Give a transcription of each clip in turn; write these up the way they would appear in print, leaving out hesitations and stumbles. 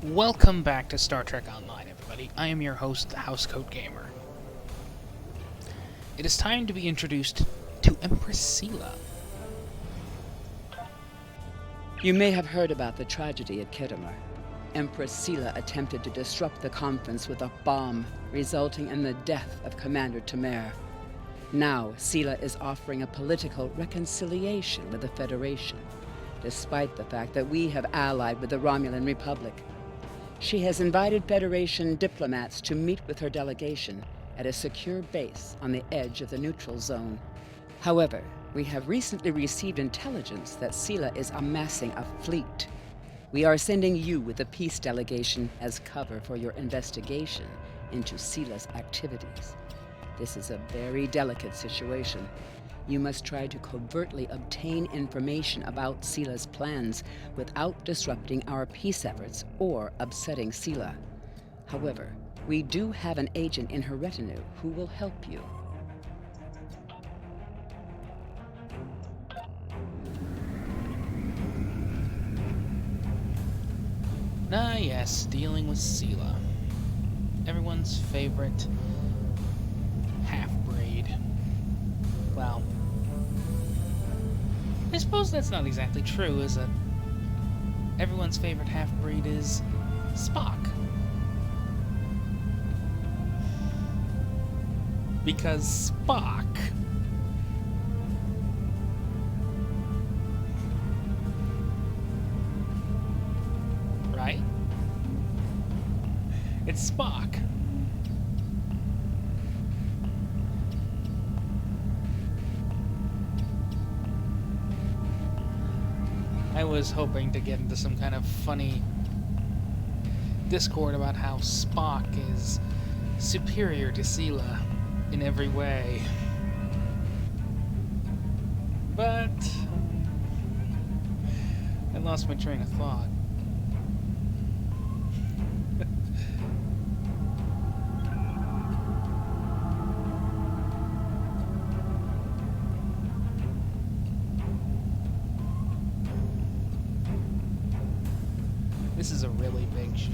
Welcome back to Star Trek Online, everybody. I am your host, the Housecoat Gamer. It is time to be introduced to Empress Sela. You may have heard about the tragedy at Khitomer. Empress Sela attempted to disrupt the conference with a bomb, resulting in the death of Commander Temer. Now, Sela is offering a political reconciliation with the Federation, despite the fact that we have allied with the Romulan Republic. She has invited Federation diplomats to meet with her delegation at a secure base on the edge of the neutral zone. However, we have recently received intelligence that Sela is amassing a fleet. We are sending you with the peace delegation as cover for your investigation into Sela's activities. This is a very delicate situation. You must try to covertly obtain information about Sela's plans without disrupting our peace efforts or upsetting Sela. However, we do have an agent in her retinue who will help you. Ah yes, dealing with Sela. Everyone's favorite half-breed. Well, I suppose that's not exactly true, is it? Everyone's favorite half-breed is Spock. Because Spock... right? It's Spock. I was hoping to get into some kind of funny discord about how Spock is superior to Sela in every way. But I lost my train of thought. This is a really big ship.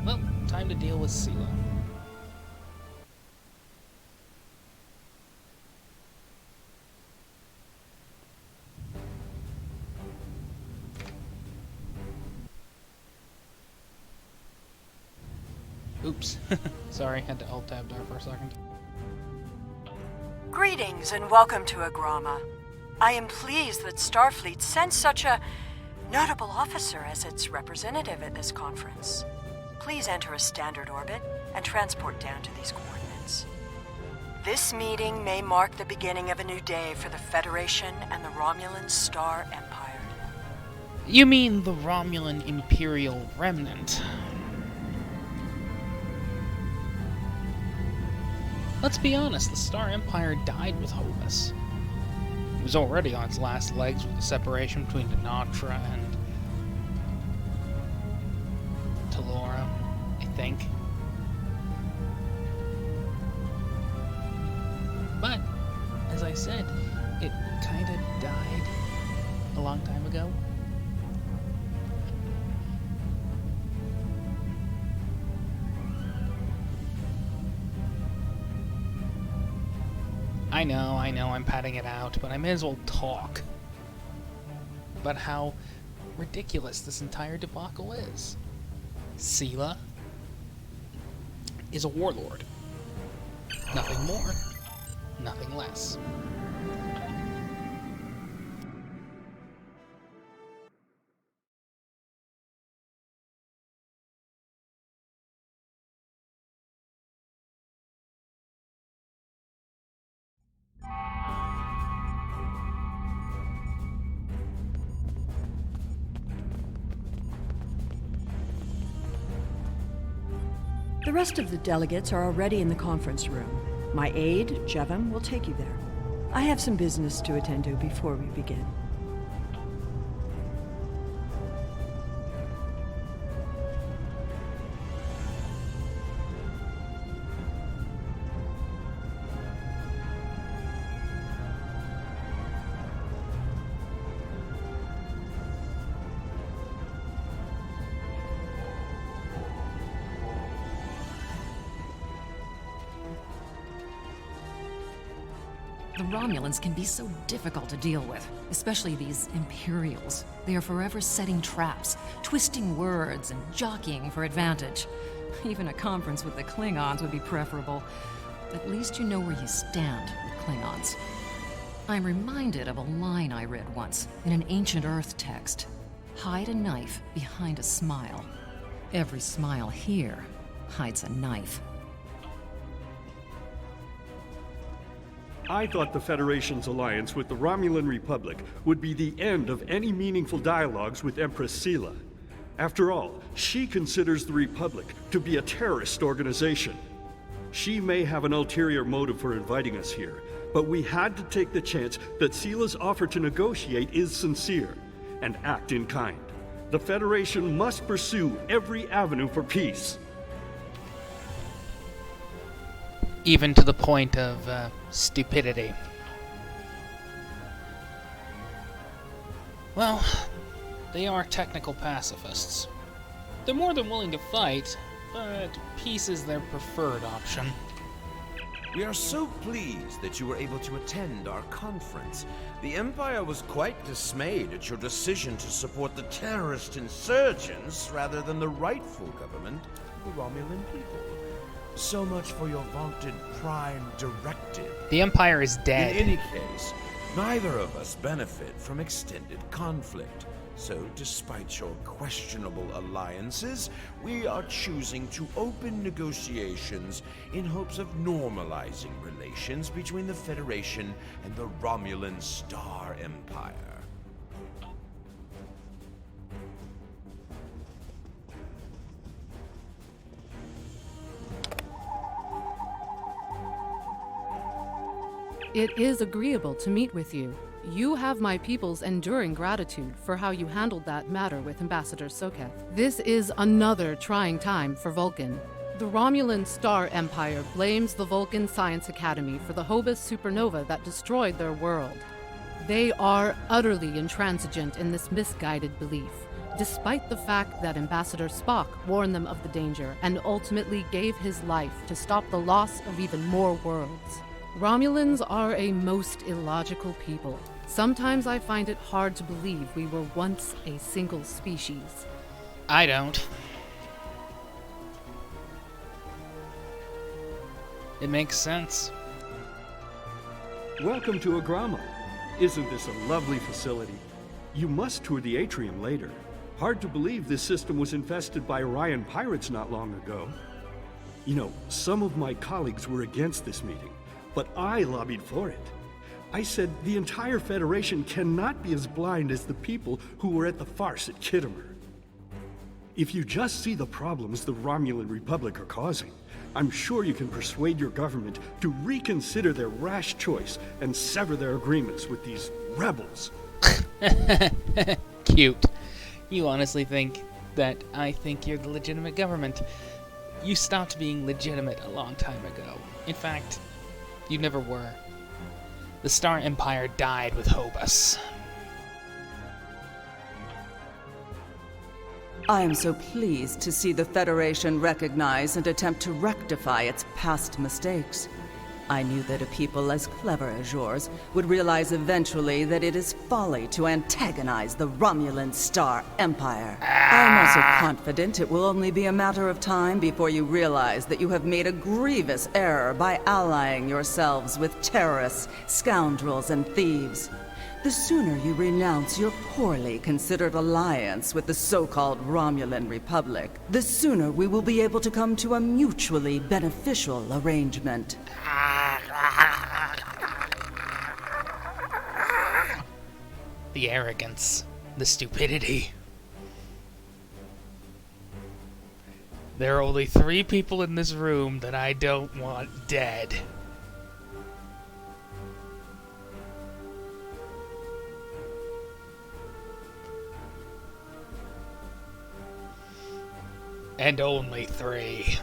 Well, time to deal with Sela. Oops. Sorry, had to alt-tab there for a second. Greetings and welcome to Agrama. I am pleased that Starfleet sent such a notable officer as its representative at this conference. Please enter a standard orbit and transport down to these coordinates. This meeting may mark the beginning of a new day for the Federation and the Romulan Star Empire. You mean the Romulan Imperial Remnant? Let's be honest, the Star Empire died with Hovus. It was already on its last legs with the separation between Denatra and Talora, I think. But, as I said, it kinda died a long time ago. I know, I'm padding it out, but I may as well talk about how ridiculous this entire debacle is. Sela is a warlord. Nothing more, nothing less. The rest of the delegates are already in the conference room. My aide, Jevem, will take you there. I have some business to attend to before we begin. The Romulans can be so difficult to deal with, especially these Imperials. They are forever setting traps, twisting words, and jockeying for advantage. Even a conference with the Klingons would be preferable. At least you know where you stand with Klingons. I'm reminded of a line I read once in an ancient Earth text. Hide a knife behind a smile. Every smile here hides a knife. I thought the Federation's alliance with the Romulan Republic would be the end of any meaningful dialogues with Empress Sela. After all, she considers the Republic to be a terrorist organization. She may have an ulterior motive for inviting us here, but we had to take the chance that Sela's offer to negotiate is sincere, and act in kind. The Federation must pursue every avenue for peace. Even to the point of stupidity. Well, they are technical pacifists. They're more than willing to fight, but peace is their preferred option. We are so pleased that you were able to attend our conference. The Empire was quite dismayed at your decision to support the terrorist insurgents rather than the rightful government of the Romulan people. So much for your vaunted Prime Directive. The Empire is dead. In any case, neither of us benefit from extended conflict. So, despite your questionable alliances, we are choosing to open negotiations in hopes of normalizing relations between the Federation and the Romulan Star Empire. It is agreeable to meet with you. You have my people's enduring gratitude for how you handled that matter with Ambassador Soketh. This is another trying time for Vulcan. The Romulan Star Empire blames the Vulcan Science Academy for the Hobus supernova that destroyed their world. They are utterly intransigent in this misguided belief, despite the fact that Ambassador Spock warned them of the danger and ultimately gave his life to stop the loss of even more worlds. Romulans are a most illogical people. Sometimes I find it hard to believe we were once a single species. I don't. It makes sense. Welcome to Agrama. Isn't this a lovely facility? You must tour the atrium later. Hard to believe this system was infested by Orion pirates not long ago. You know, some of my colleagues were against this meeting, but I lobbied for it. I said the entire Federation cannot be as blind as the people who were at the farce at Khitomer. If you just see the problems the Romulan Republic are causing, I'm sure you can persuade your government to reconsider their rash choice and sever their agreements with these rebels. Cute. You honestly think that I think you're the legitimate government? You stopped being legitimate a long time ago. In fact, you never were. The Star Empire died with Hobus. I am so pleased to see the Federation recognize and attempt to rectify its past mistakes. I knew that a people as clever as yours would realize eventually that it is folly to antagonize the Romulan Star Empire. I'm also confident it will only be a matter of time before you realize that you have made a grievous error by allying yourselves with terrorists, scoundrels, and thieves. The sooner you renounce your poorly considered alliance with the so-called Romulan Republic, the sooner we will be able to come to a mutually beneficial arrangement. The arrogance, the stupidity. There are only 3 people in this room that I don't want dead. And only 3.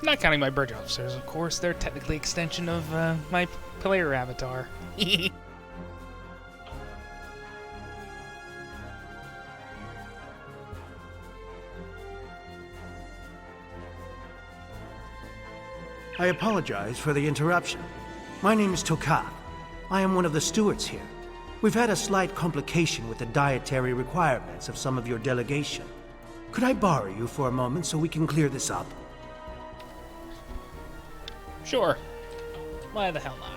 Not counting my bridge officers, of course. They're technically extension of my player avatar. I apologize for the interruption. My name is Tokath. I am one of the stewards here. We've had a slight complication with the dietary requirements of some of your delegation. Could I borrow you for a moment so we can clear this up? Sure. Why the hell not?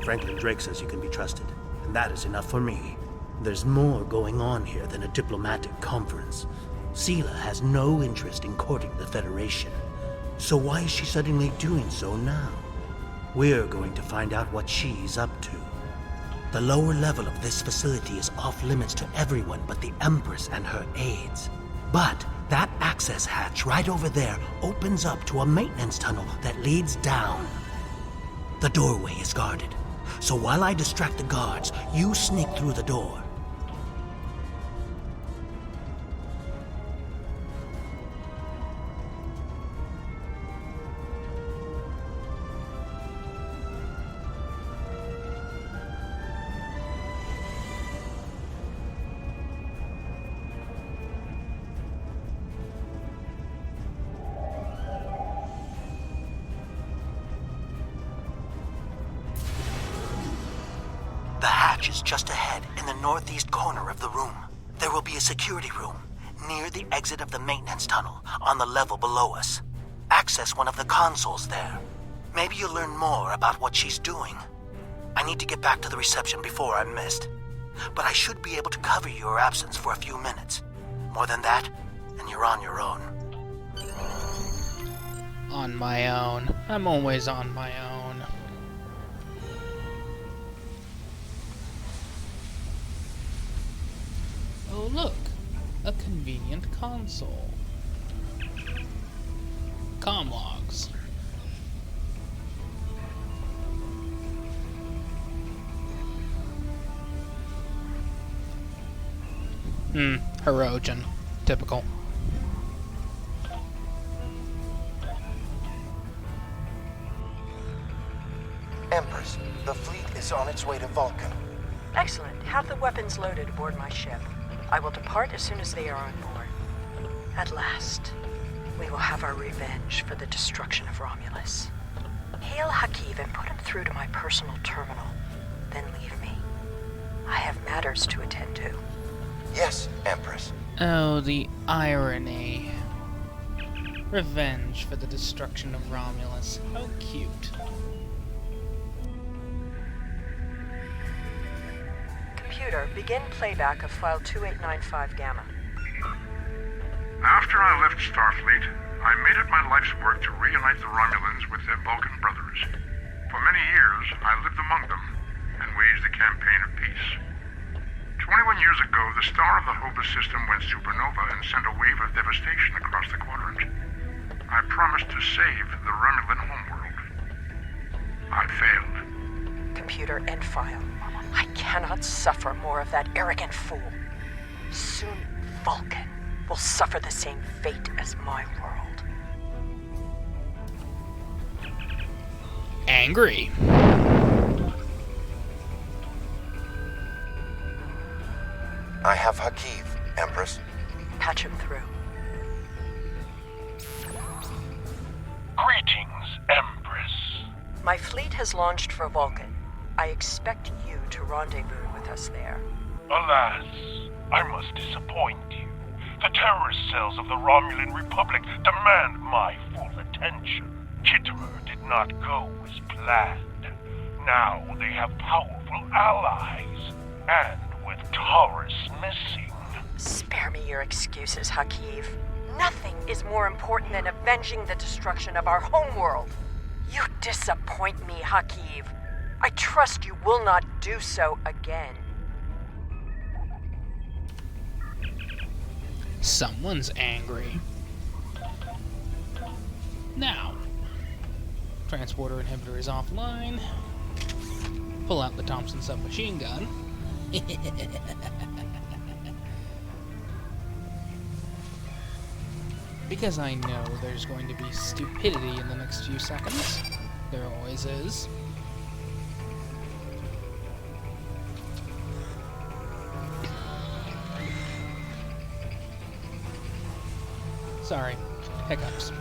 Franklin Drake says you can be trusted, and that is enough for me. There's more going on here than a diplomatic conference. Sela has no interest in courting the Federation. So why is she suddenly doing so now? We're going to find out what she's up to. The lower level of this facility is off limits to everyone but the Empress and her aides. But that access hatch right over there opens up to a maintenance tunnel that leads down. The doorway is guarded. So while I distract the guards, you sneak through the door. The hatch is just ahead in the northeast corner of the room. There will be a security room near the exit of the maintenance tunnel on the level below us. Access one of the consoles there. Maybe you'll learn more about what she's doing. I need to get back to the reception before I'm missed. But I should be able to cover your absence for a few minutes. More than that, and you're on your own. On my own. I'm always on my own. Oh look, a convenient console. Comm logs. Herogen. Typical. Empress, the fleet is on its way to Vulcan. Excellent. Have the weapons loaded aboard my ship. I will depart as soon as they are on board. At last, we will have our revenge for the destruction of Romulus. Hail Hakiv and put him through to my personal terminal. Then leave me. I have matters to attend to. Yes, Empress. Oh, the irony. Revenge for the destruction of Romulus. How cute. Computer, begin playback of file 2895 Gamma. After I left Starfleet, I made it my life's work to reunite the Romulans with their Vulcan brothers. For many years, I lived among them and waged a campaign of peace. 21 years ago, the star of the Hobus system went supernova and sent a wave of devastation across the quadrant. I promised to save the Romulan homeworld. I failed. Computer, end file. I cannot suffer more of that arrogant fool. Soon, Vulcan will suffer the same fate as my world. Angry. I have Hakiv, Empress. Patch him through. Greetings, Empress. My fleet has launched for Vulcan. I expect you to rendezvous with us there. Alas, I must disappoint you. The terrorist cells of the Romulan Republic demand my full attention. Kitterer did not go as planned. Now they have powerful allies, and with Taurus missing... Spare me your excuses, Hakiv. Nothing is more important than avenging the destruction of our homeworld. You disappoint me, Hakiv. I trust you will not do so again. Someone's angry. Now, Transporter inhibitor is offline. Pull out the Thompson submachine gun. Because I know there's going to be stupidity in the next few seconds. There always is. Sorry, hiccups.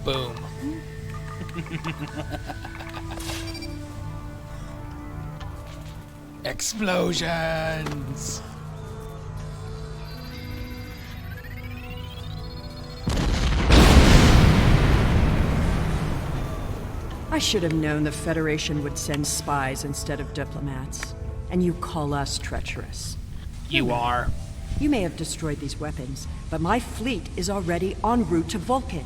Boom. Explosions! I should have known the Federation would send spies instead of diplomats. And you call us treacherous. You are. You may have destroyed these weapons, but my fleet is already en route to Vulcan.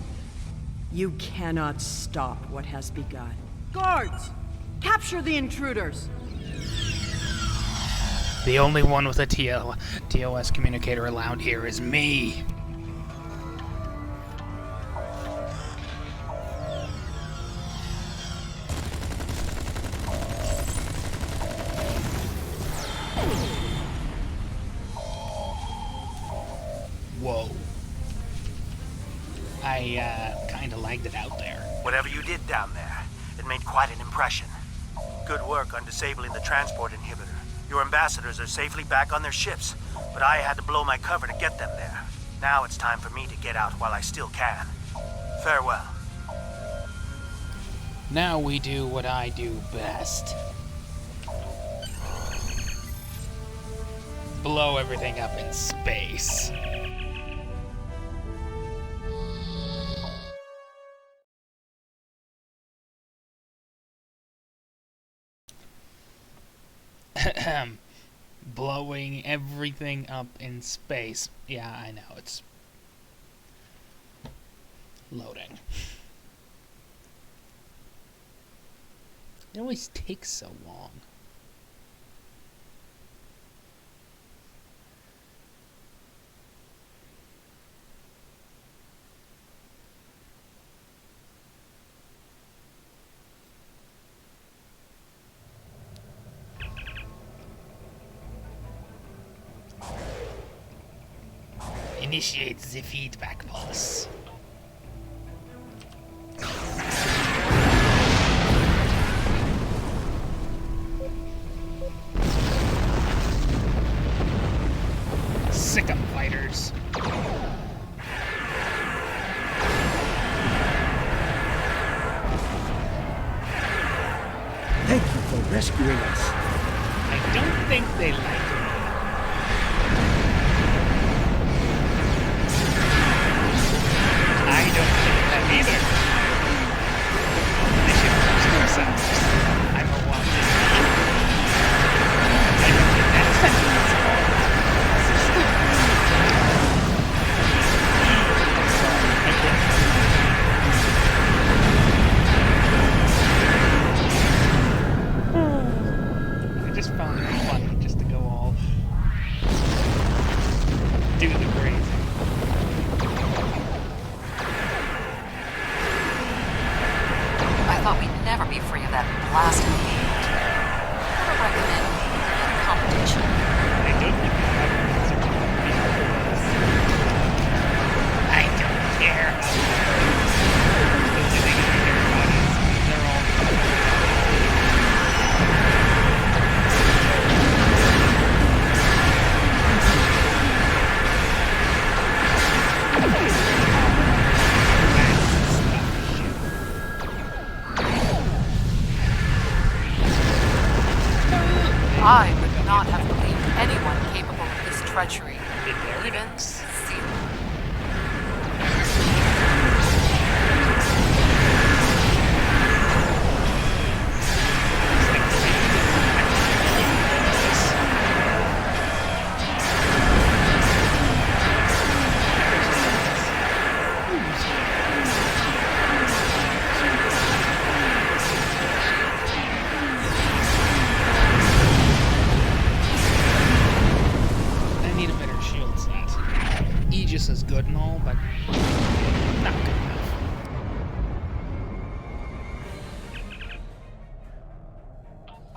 You cannot stop what has begun. Guards! Capture the intruders! The only one with a TOS communicator allowed here is me. Whoa. I kinda lagged it out there. Whatever you did down there, it made quite an impression. Good work on disabling the transport inhibitor. Your ambassadors are safely back on their ships, but I had to blow my cover to get them there. Now it's time for me to get out while I still can. Farewell. Now we do what I do best. Blow everything up in space. Blowing everything up in space. Yeah, I know, it's loading. It always takes so long. Initiate the feedback pulse. Sick 'em, fighters. Thank you for rescuing us. I don't think they like me. I don't think that either. They should trust themselves. I'm a wanted. I don't think that's sensible. I just found it funny just to go all do the crazy. I thought we'd never be free of that blasted field. I would recommend another competition. I don't think we have an answer to the field. I don't care. The only thing I care about is they're all I would not have believed anyone capable of this treachery. Even Sela.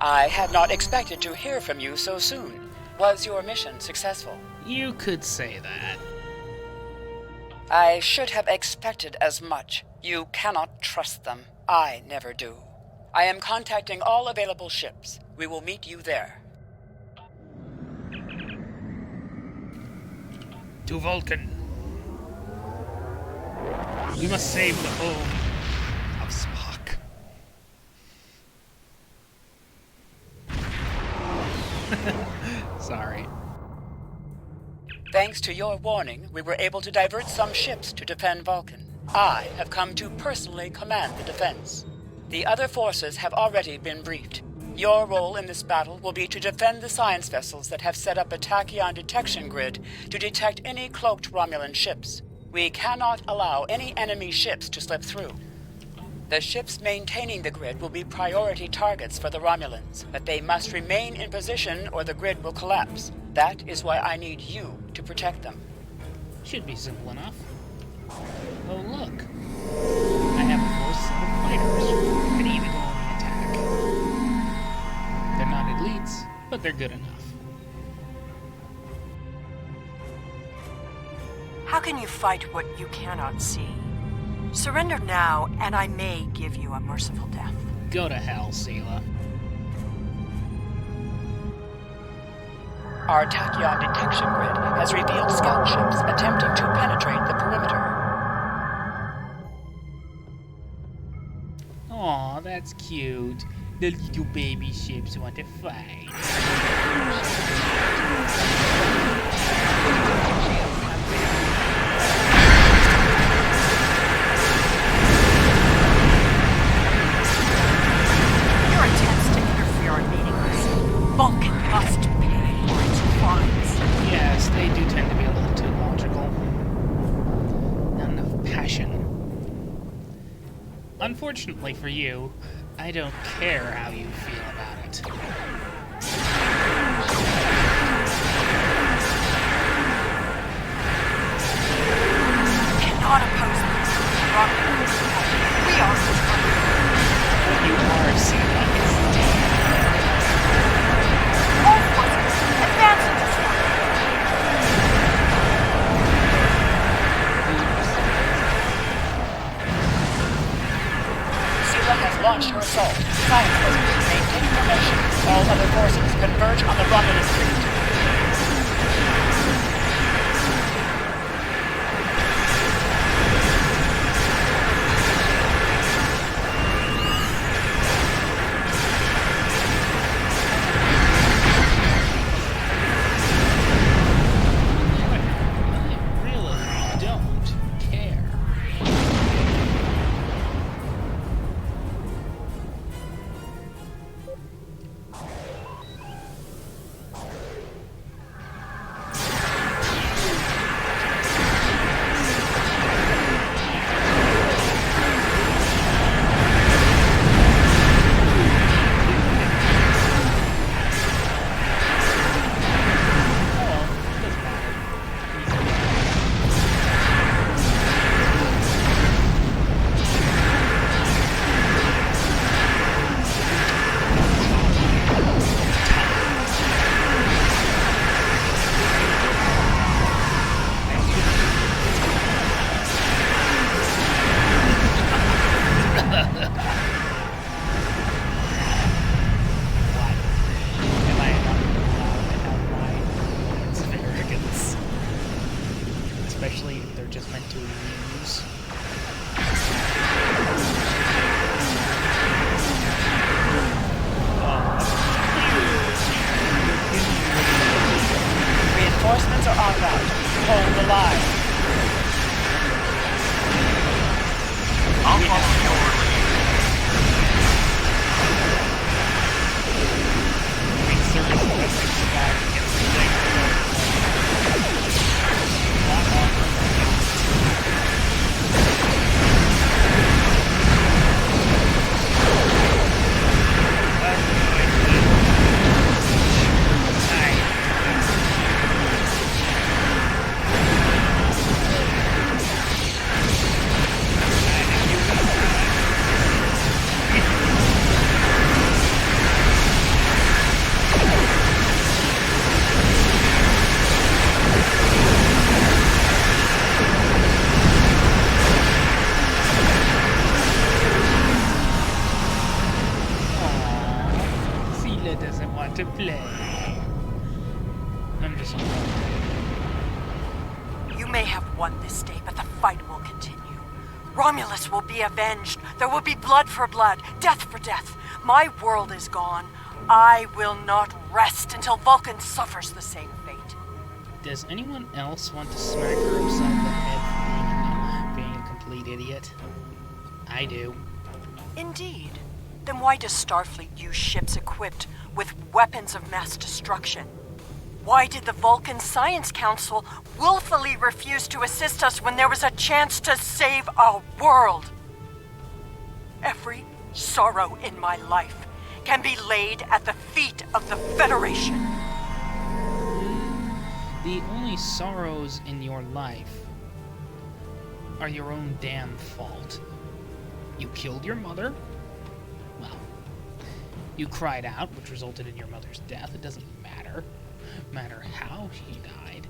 I had not expected to hear from you so soon. Was your mission successful? You could say that. I should have expected as much. You cannot trust them. I never do. I am contacting all available ships. We will meet you there. To Vulcan. We must save the home of Spock. Sorry. Thanks to your warning, we were able to divert some ships to defend Vulcan. I have come to personally command the defense. The other forces have already been briefed. Your role in this battle will be to defend the science vessels that have set up a tachyon detection grid to detect any cloaked Romulan ships. We cannot allow any enemy ships to slip through. The ships maintaining the grid will be priority targets for the Romulans, but they must remain in position or the grid will collapse. That is why I need you to protect them. Should be simple enough. Oh look. I have a full set of fighters ready to go on the attack. They're not elites, but they're good enough. How can you fight what you cannot see? Surrender now, and I may give you a merciful death. Go to hell, Sela. Our tachyon detection grid has revealed scout ships attempting to penetrate the perimeter. Aw, that's cute. The little baby ships want to fight. Your attempts to interfere are meaningless. Vulcan must pay for its crimes. Yes, they do tend to be a little too logical. Not enough passion. Unfortunately for you, I don't care how you feel about it. You cannot oppose this. We are What you are, Sela, is dead. all forces. Advance and destroy. Sela has launched her assault. Science vessels maintain formation. All other forces converge on the Romulan fleet. I really don't care. doesn't want to play. I'm just... You may have won this day, but the fight will continue. Romulus will be avenged. There will be blood for blood, death for death. My world is gone. I will not rest until Vulcan suffers the same fate. Does anyone else want to smack her upside the head for being a complete idiot? I do. Indeed. Then why does Starfleet use ships equipped with weapons of mass destruction? Why did the Vulcan Science Council willfully refuse to assist us when there was a chance to save our world? Every sorrow in my life can be laid at the feet of the Federation. The only sorrows in your life are your own damn fault. You killed your mother. Well, you cried out, which resulted in your mother's death. It doesn't matter how she died.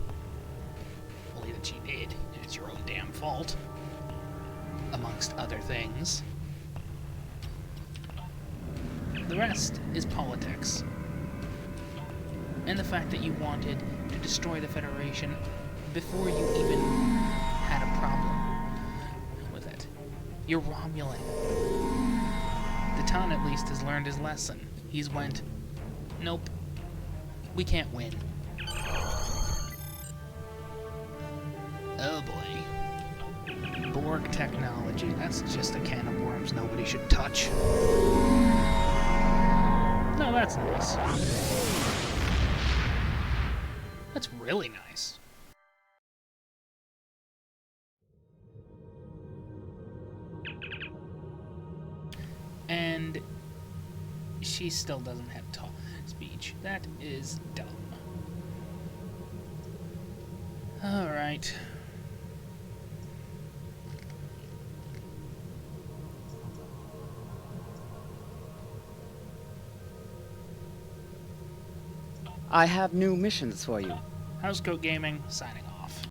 Only that she did. It's your own damn fault. Amongst other things. The rest is politics. And the fact that you wanted to destroy the Federation before you even had a problem with it. You're Romulan. Deton at least has learned his lesson. He's went, nope, we can't win. Oh boy. Borg technology, that's just a can of worms nobody should touch. No, that's nice. That's really nice. And she still doesn't have speech. That is dumb. Alright. I have new missions for you. Housecoat Gaming, signing off.